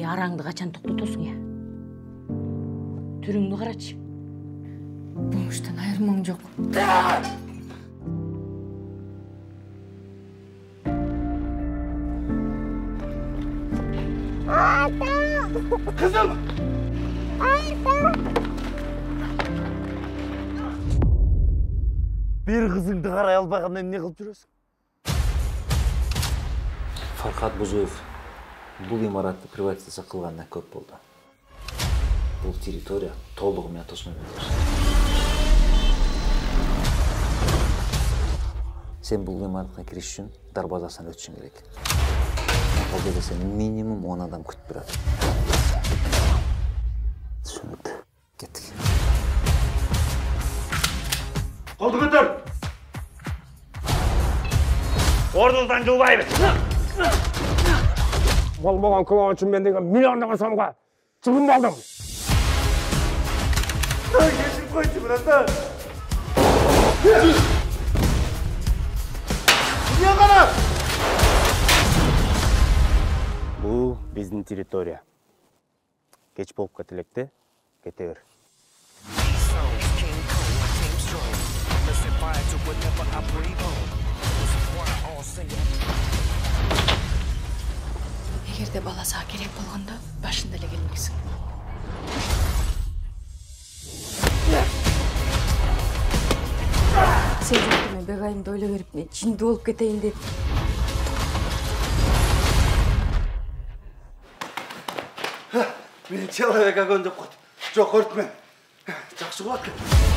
араңды качан токтотосуң я? Түрүңдү карачы. Бумуштан айырмаң жок. Kızım! Bir kızыңды қарай албағаннан не қылып жүресің? Farhat Buzuyев бұл имаратты приватизация қылғанына көп болды. Бұл территория толығымен тосмай берді. Сен бұл имаратқа кіріш үшін дарбазасынан өтшің керек. Ол кезде сен минимум 10 адам күтіп тұрады. Түсінікті. Кеттік. Қолды көтер! Орныңыздан жылбай бер! Бол болған күлі үшін мен деген миллиондаған сомға шығын алдым. Кешіп қойшы, братан! Не қарап? Бұл біздің территория. Кеч болып кетелекте, кете бер. Егерде баласаға керек болғанда, башында эле келмексиң. Сен жоқты мен бегайымды ойлай берип, мен жинді болып кетейін деп. Мен человек огонь деп қойды. Жоқ, өртмен. Жақсы болады.